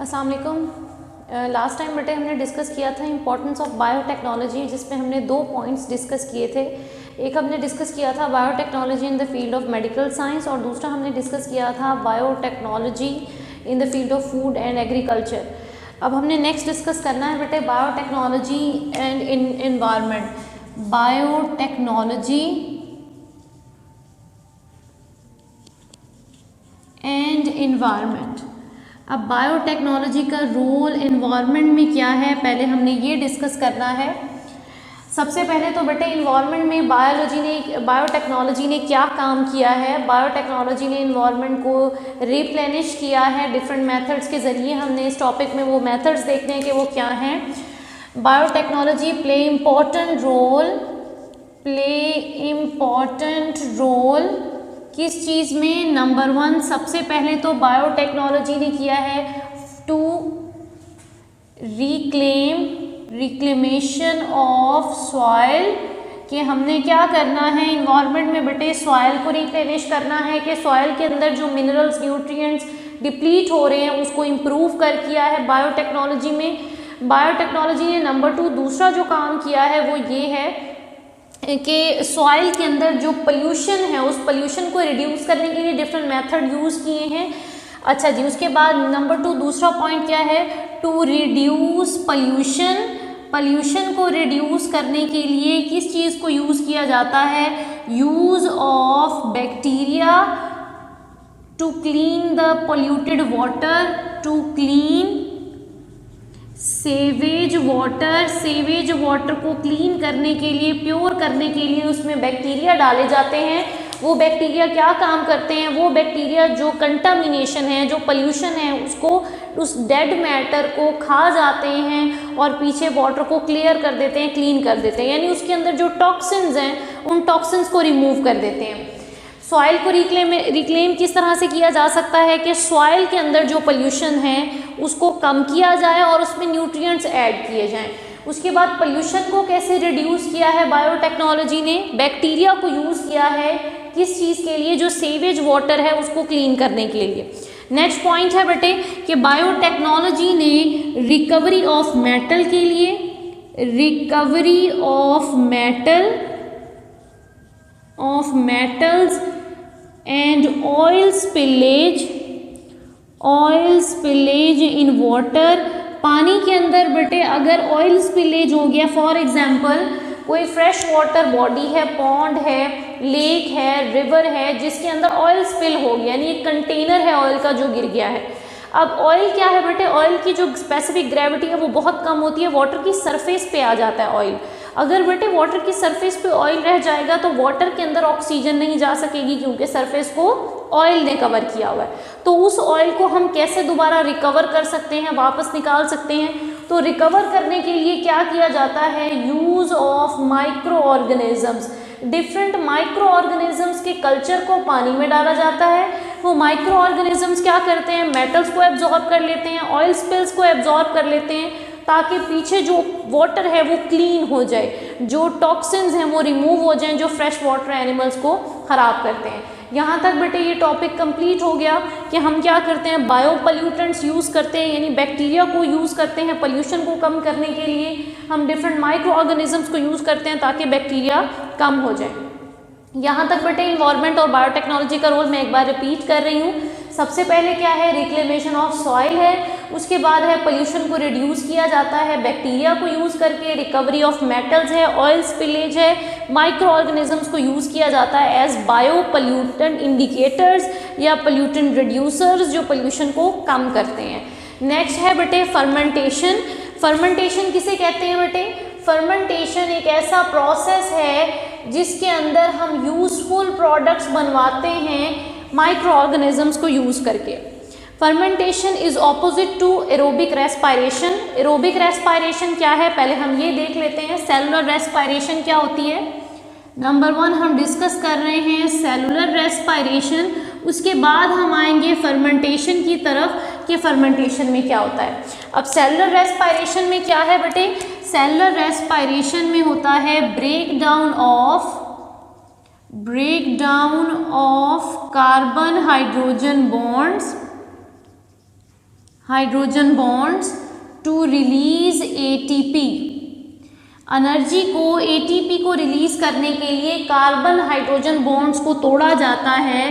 अस्सलाम वालेकुम। Last time बेटे हमने डिस्कस किया था इम्पोर्टेंस ऑफ बायोटेक्नोलॉजी, जिसमें हमने 2 पॉइंट्स डिस्कस किए थे। एक हमने डिस्कस किया था biotechnology in the field of medical science और दूसरा हमने डिस्कस किया था biotechnology in the field of food and agriculture. अब हमने नेक्स्ट डिस्कस करना है बेटे biotechnology and environment. Biotechnology and environment. अब बायोटेक्नोलॉजी का रोल एनवायरनमेंट में क्या है, पहले हमने ये डिस्कस करना है। सबसे पहले तो बेटे इन्वायरमेंट में बायोटेक्नोलॉजी ने क्या काम किया है। बायोटेक्नोलॉजी ने इन्वायरमेंट को रिप्लेनिश किया है डिफरेंट मेथड्स के ज़रिए। हमने इस टॉपिक में वो मेथड्स देखने हैं कि वो क्या हैं। बायोटेक्नोलॉजी प्ले इम्पॉर्टेंट रोल किस चीज़ में। नंबर 1 सबसे पहले तो बायोटेक्नोलॉजी ने किया है टू रिक्लेमेशन ऑफ सॉइल, कि हमने क्या करना है इन्वायरमेंट में बेटे सॉइल को रिप्लेनिश करना है, कि सॉइल के अंदर जो मिनरल्स न्यूट्रिएंट्स डिप्लीट हो रहे हैं उसको इम्प्रूव कर किया है बायोटेक्नोलॉजी में। बायोटेक्नोलॉजी ने नंबर 2 दूसरा जो काम किया है वो ये है कि सॉइल के अंदर जो पोल्यूशन है उस पोल्यूशन को रिड्यूस करने के लिए डिफरेंट मेथड यूज़ किए हैं। अच्छा जी, उसके बाद नंबर 2 दूसरा पॉइंट क्या है, टू रिड्यूस पोल्यूशन को रिड्यूस करने के लिए किस चीज़ को यूज़ किया जाता है, use of bacteria to clean the polluted water, to clean sewage water को क्लीन करने के लिए, प्योर करने के लिए उसमें बैक्टीरिया डाले जाते हैं। वो बैक्टीरिया क्या काम करते हैं, वो बैक्टीरिया जो कंटामिनेशन है, जो पोल्यूशन है उसको, उस डेड मैटर को खा जाते हैं और पीछे वाटर को क्लियर कर देते हैं, क्लीन कर देते हैं, यानी उसके अंदर जो टॉक्सिन्स हैं उन टॉक्सिन्स को रिमूव कर देते हैं। सॉइल को रिक्लेम किस तरह से किया जा सकता है कि सॉइल के अंदर जो पोल्यूशन है उसको कम किया जाए और उसमें न्यूट्रिएंट्स ऐड किए जाएं। उसके बाद पोल्यूशन को कैसे रिड्यूस किया है बायोटेक्नोलॉजी ने, बैक्टीरिया को यूज़ किया है किस चीज़ के लिए, जो सेवेज वाटर है उसको क्लीन करने के लिए। नेक्स्ट पॉइंट है बेटे कि बायोटेक्नोलॉजी ने रिकवरी ऑफ मेटल के लिए, recovery of metals and oil spillage in water. पानी के अंदर बेटे अगर ऑयल स्पिलेज हो गया, फॉर एग्जांपल कोई फ्रेश वाटर बॉडी है, पॉन्ड है, लेक है, रिवर है, जिसके अंदर ऑयल स्पिल हो गया, यानी एक कंटेनर है ऑयल का जो गिर गया है। अब ऑयल क्या है बेटे, ऑयल की जो स्पेसिफिक ग्रेविटी है वो बहुत कम होती है, वाटर की सरफेस पे आ जाता है ऑयल। अगर बेटे वाटर की सरफेस पे ऑयल रह जाएगा तो वाटर के अंदर ऑक्सीजन नहीं जा सकेगी, क्योंकि सरफेस को ऑयल ने कवर किया हुआ है। तो उस ऑयल को हम कैसे दोबारा रिकवर कर सकते हैं, वापस निकाल सकते हैं। तो रिकवर करने के लिए क्या किया जाता है, use of micro organisms. Different micro organisms के कल्चर को पानी में डाला जाता है। वो माइक्रो ऑर्गेनिजम्स क्या करते हैं, मेटल्स को एब्जॉर्ब कर लेते हैं, ऑयल स्पिल्स को एब्जॉर्ब कर लेते हैं, ताकि पीछे जो वाटर है वो क्लीन हो जाए, जो टॉक्सिन्स हैं वो रिमूव हो जाएं, जो फ्रेश वाटर एनिमल्स को ख़राब करते हैं। यहाँ तक बेटे ये टॉपिक कंप्लीट हो गया कि हम क्या करते हैं, बायो पोल्यूटेंट्स यूज़ करते हैं, यानी बैक्टीरिया को यूज़ करते हैं पोल्यूशन को कम करने के लिए। हम डिफरेंट माइक्रो ऑर्गेनिजम्स को यूज़ करते हैं ताकि बैक्टीरिया कम हो जाए। यहाँ तक बेटे इन्वायरमेंट और बायोटेक्नोलॉजी का रोल मैं एक बार रिपीट कर रही हूँ। सबसे पहले क्या है, रिक्लेमेशन ऑफ सॉइल है। उसके बाद है पोल्यूशन को रिड्यूस किया जाता है बैक्टीरिया को यूज़ करके, रिकवरी ऑफ मेटल्स है, ऑयल स्पिलेज है, माइक्रो ऑर्गेनिजम्स को यूज़ किया जाता है एज बायो पोल्यूटेंट इंडिकेटर्स या पोल्यूटेंट रिड्यूसर्स, जो पोल्यूशन को कम करते हैं। नेक्स्ट है बेटे फर्मेंटेशन। फर्मेंटेशन किसे कहते हैं बेटे, फर्मेंटेशन एक ऐसा प्रोसेस है जिसके अंदर हम यूज़फुल प्रोडक्ट्स बनवाते हैं माइक्रो ऑर्गेनिजम्स को यूज़ करके। Fermentation is opposite to aerobic respiration. Aerobic respiration क्या है, पहले हम ये देख लेते हैं सेलुलर रेस्पायरेशन क्या होती है। नंबर 1 हम डिस्कस कर रहे हैं सेलुलर रेस्पायरेशन, उसके बाद हम आएंगे फर्मेंटेशन की तरफ कि फर्मेंटेशन में क्या होता है। अब सेलुलर रेस्पायरेशन में क्या है बेटे, सेलुलर रेस्पायरेशन में होता है breakdown of carbon hydrogen bonds hydrogen bonds to release ATP. Energy को एटीपी को रिलीज करने के लिए कार्बन हाइड्रोजन बॉन्ड्स को तोड़ा जाता है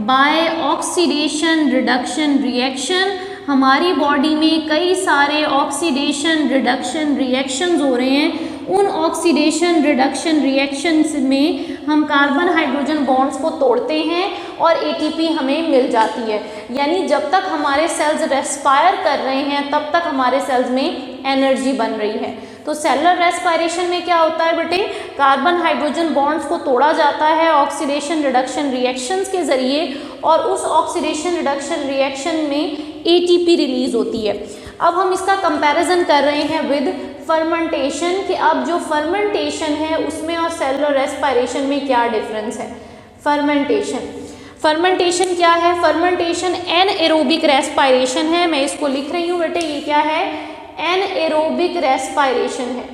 बाय ऑक्सीडेशन रिडक्शन रिएक्शन। हमारी बॉडी में कई सारे ऑक्सीडेशन रिडक्शन रिएक्शंस हो रहे हैं। उन ऑक्सीडेशन रिडक्शन रिएक्शंस में हम कार्बन हाइड्रोजन बॉन्ड्स को तोड़ते हैं और एटीपी हमें मिल जाती है। यानी जब तक हमारे सेल्स रेस्पायर कर रहे हैं तब तक हमारे सेल्स में एनर्जी बन रही है। तो सेलुलर रेस्पायरेशन में क्या होता है बेटे, कार्बन हाइड्रोजन बॉन्ड्स को तोड़ा जाता है ऑक्सीडेशन रिडक्शन रिएक्शंस के ज़रिए और उस ऑक्सीडेशन रिडक्शन रिएक्शन में एटीपी रिलीज होती है। अब हम इसका कंपैरिजन कर रहे हैं विद फर्मेंटेशन कि अब जो फर्मेंटेशन है उसमें और सेलुलर रेस्पायरेशन में क्या डिफरेंस है। फर्मेंटेशन क्या है? फर्मेंटेशन एनएरोबिक रेस्पायरेशन है। मैं इसको लिख रही हूँ बेटे, ये क्या है? एनएरोबिक रेस्पायरेशन है।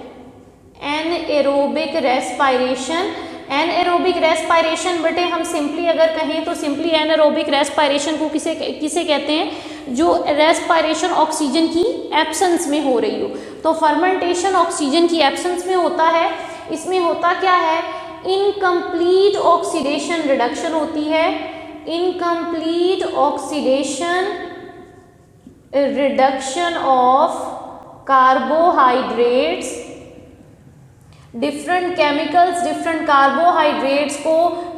Anaerobic respiration. एनएरोबिक रेस्पायरेशन बेटे हम सिंपली अगर कहें तो सिंपली एनएरोबिक रेस्पायरेशन को किसे कहते हैं? जो रेस्पायरेशन ऑक्सीजन की एब्सेंस में हो रही हो। तो फर्मेंटेशन ऑक्सीजन की एब्सेंस में होता है। इसमें होता क्या है? इनकम्प्लीट ऑक्सीडेशन रिडक्शन होती है। Incomplete oxidation reduction of carbohydrates. Different chemicals, different carbohydrates को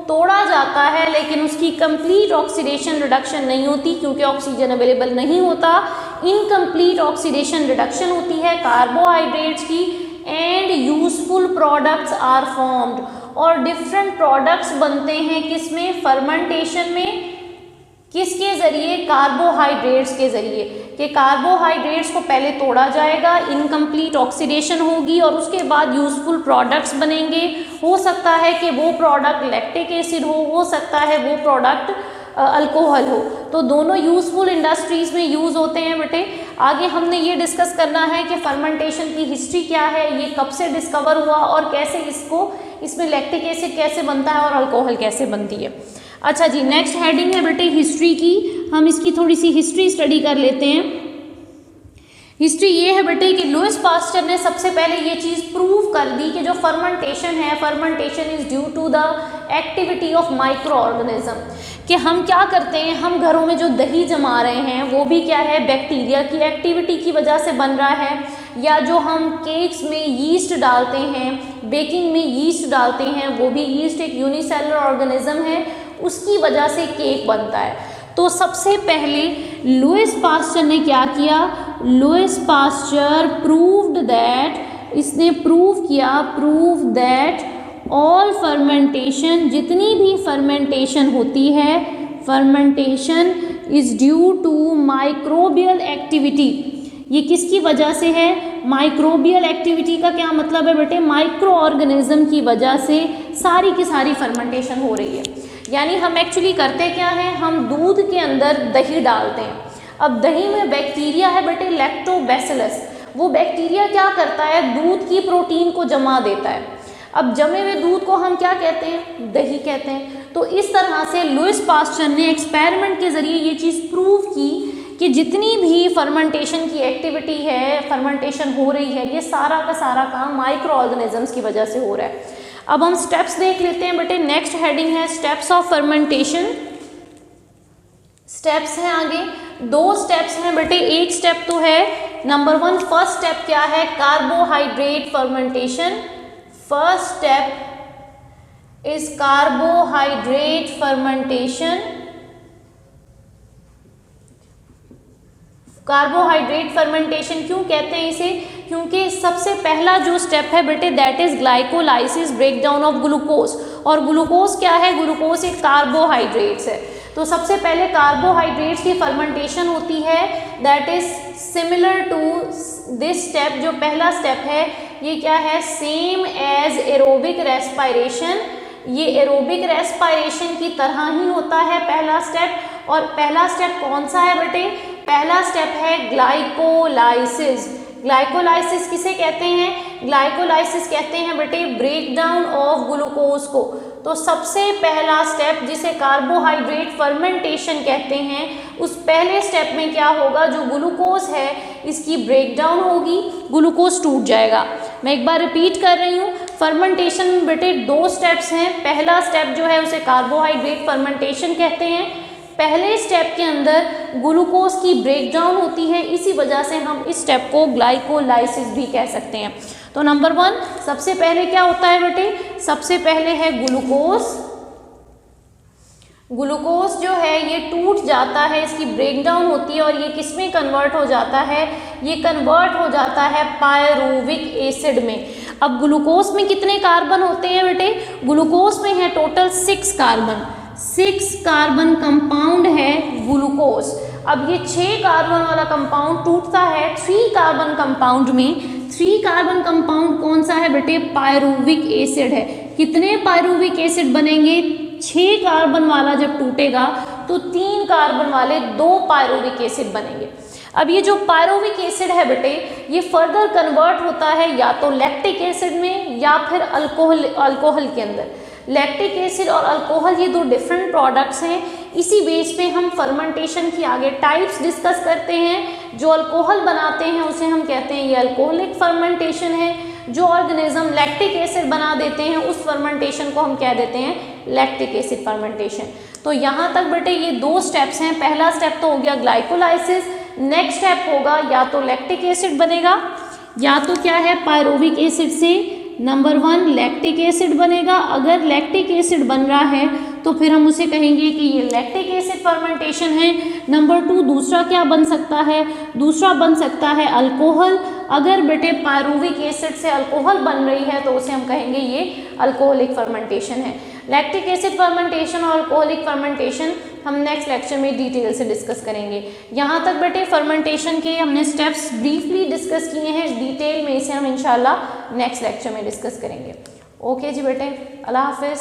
तोड़ा जाता है लेकिन उसकी कंप्लीट ऑक्सीडेशन रिडक्शन नहीं होती क्योंकि ऑक्सीजन अवेलेबल नहीं होता। इनकम्प्लीट ऑक्सीडेशन रिडक्शन होती है कार्बोहाइड्रेट्स की and useful products are formed. और डिफरेंट प्रोडक्ट्स बनते हैं किसमें? फर्मेंटेशन में। किसके ज़रिए? कार्बोहाइड्रेट्स के ज़रिए। कि कार्बोहाइड्रेट्स को पहले तोड़ा जाएगा, इनकम्प्लीट ऑक्सीडेशन होगी और उसके बाद यूजफुल प्रोडक्ट्स बनेंगे। हो सकता है कि वो प्रोडक्ट लैक्टिक एसिड हो सकता है वो प्रोडक्ट अल्कोहल हो। तो दोनों यूजफुल इंडस्ट्रीज़ में यूज़ होते हैं बेटे। आगे हमने ये डिस्कस करना है कि फर्मेंटेशन की हिस्ट्री क्या है, ये कब से डिस्कवर हुआ और कैसे इसमें लैक्टिक एसिड कैसे बनता है और अल्कोहल कैसे बनती है। अच्छा जी, नेक्स्ट हेडिंग है बेटे हिस्ट्री की। हम इसकी थोड़ी सी हिस्ट्री स्टडी कर लेते हैं। हिस्ट्री ये है बेटे कि लुईस पास्चर ने सबसे पहले ये चीज़ प्रूव कर दी कि जो फर्मेंटेशन है, fermentation is due to the activity of micro organism. कि हम क्या करते हैं, हम घरों में जो दही जमा रहे हैं वो भी क्या है? बैक्टीरिया की एक्टिविटी की वजह से बन रहा है। या जो हम केक्स में यीस्ट डालते हैं, बेकिंग में यीस्ट डालते हैं, वो भी यीस्ट एक यूनिसेलुलर ऑर्गेनिज्म है, उसकी वजह से केक बनता है। तो सबसे पहले लुईस पास्चर ने क्या किया? लुईस पास्चर प्रूव्ड दैट, इसने प्रूव दैट ऑल फर्मेंटेशन, जितनी भी फर्मेंटेशन होती है, fermentation is due to microbial activity. ये किसकी वजह से है? माइक्रोबियल एक्टिविटी का क्या मतलब है बेटे? माइक्रो ऑर्गेनिज्म की वजह से सारी की सारी फर्मेंटेशन हो रही है। यानी हम एक्चुअली करते क्या है? हम दूध के अंदर दही डालते हैं। अब दही में बैक्टीरिया है बेटे, लैक्टोबैसिलस। वो बैक्टीरिया क्या करता है? दूध की प्रोटीन को जमा देता है। अब जमे हुए दूध को हम क्या कहते हैं? दही कहते हैं। तो इस तरह से लुईस पास्चर ने एक्सपेरिमेंट के ज़रिए ये चीज़ प्रूव की कि जितनी भी फर्मेंटेशन की एक्टिविटी है, फर्मेंटेशन हो रही है, ये सारा का सारा काम माइक्रो ऑर्गेनिजम्स की वजह से हो रहा है। अब हम स्टेप्स देख लेते हैं बेटे। नेक्स्ट हेडिंग है स्टेप्स ऑफ फर्मेंटेशन। स्टेप्स हैं आगे, 2 स्टेप्स हैं बेटे। एक स्टेप तो है नंबर 1, फर्स्ट स्टेप क्या है? Carbohydrate fermentation. First step is carbohydrate fermentation. Carbohydrate fermentation क्यों कहते हैं इसे? क्योंकि सबसे पहला जो स्टेप है बेटे that is glycolysis, break down of glucose. और ग्लूकोज क्या है? ग्लूकोज एक कार्बोहाइड्रेट्स है। तो सबसे पहले कार्बोहाइड्रेट्स की फर्मेंटेशन होती है, that is similar to this step. जो पहला स्टेप है ये क्या है? Same as aerobic respiration. ये एरोबिक रेस्पायरेशन की तरह ही होता है पहला स्टेप। और पहला स्टेप कौन सा है बेटे? पहला स्टेप है ग्लाइकोलाइसिस। ग्लाइकोलाइसिस किसे कहते हैं? ग्लाइकोलाइसिस कहते हैं बेटे ब्रेक डाउन ऑफ ग्लूकोज को। तो सबसे पहला स्टेप जिसे कार्बोहाइड्रेट फर्मेंटेशन कहते हैं, उस पहले स्टेप में क्या होगा, जो ग्लूकोज है इसकी ब्रेकडाउन होगी, ग्लूकोज टूट जाएगा। मैं एक बार रिपीट कर रही हूँ, फर्मेंटेशन में बेटे 2 स्टेप्स हैं। पहला स्टेप जो है उसे कार्बोहाइड्रेट फर्मेंटेशन कहते हैं। पहले स्टेप के अंदर ग्लूकोज की ब्रेकडाउन होती है, इसी वजह से हम इस स्टेप को ग्लाइकोलाइसिस भी कह सकते हैं। तो नंबर 1 सबसे पहले क्या होता है बेटे, सबसे पहले है ग्लूकोज। ग्लूकोज जो है ये टूट जाता है, इसकी ब्रेकडाउन होती है और ये किस में कन्वर्ट हो जाता है, ये कन्वर्ट हो जाता है पायरुविक एसिड में। अब ग्लूकोज में कितने कार्बन होते हैं बेटे, ग्लूकोज में है टोटल 6 कार्बन, 6 कार्बन कंपाउंड है ग्लूकोज। अब ये 6 कार्बन वाला कंपाउंड टूटता है 3 कार्बन कंपाउंड में। 3 कार्बन कंपाउंड कौन सा है बेटे, पायरुविक एसिड है। कितने पायरुविक एसिड बनेंगे, 6 कार्बन वाला जब टूटेगा तो 3 कार्बन वाले 2 पायरुविक एसिड बनेंगे। अब ये जो पायरुविक एसिड है बेटे, ये फर्दर कन्वर्ट होता है या तो लैक्टिक एसिड में या फिर अल्कोहल के अंदर। लैक्टिक एसिड और अल्कोहल ये 2 डिफरेंट प्रोडक्ट्स हैं। इसी बेस पे हम फर्मेंटेशन की आगे टाइप्स डिस्कस करते हैं। जो अल्कोहल बनाते हैं उसे हम कहते हैं ये अल्कोहलिक फर्मेंटेशन है। जो ऑर्गेनिज्म लैक्टिक एसिड बना देते हैं उस फर्मेंटेशन को हम कह देते हैं लैक्टिक एसिड फर्मेंटेशन। तो यहाँ तक बेटे ये 2 स्टेप्स हैं। पहला स्टेप तो हो गया ग्लाइकोलाइसिस, नेक्स्ट स्टेप होगा या तो लैक्टिक एसिड बनेगा या तो क्या है पायरुविक एसिड से नंबर 1 लैक्टिक एसिड बनेगा। अगर लैक्टिक एसिड बन रहा है तो फिर हम उसे कहेंगे कि ये लैक्टिक एसिड फर्मेंटेशन है। नंबर 2 दूसरा क्या बन सकता है, दूसरा बन सकता है अल्कोहल। अगर बेटे पायरुविक एसिड से अल्कोहल बन रही है तो उसे हम कहेंगे ये अल्कोहलिक फर्मेंटेशन है। लैक्टिक एसिड फर्मेंटेशन और अल्कोहलिक फर्मेंटेशन हम नेक्स्ट लेक्चर में डिटेल से डिस्कस करेंगे। यहाँ तक बेटे फर्मेंटेशन के हमने स्टेप्स ब्रीफली डिस्कस किए हैं, डिटेल में इसे हम इंशाल्लाह नेक्स्ट लेक्चर में डिस्कस करेंगे। ओके जी बेटे, अल्लाह हाफिज़।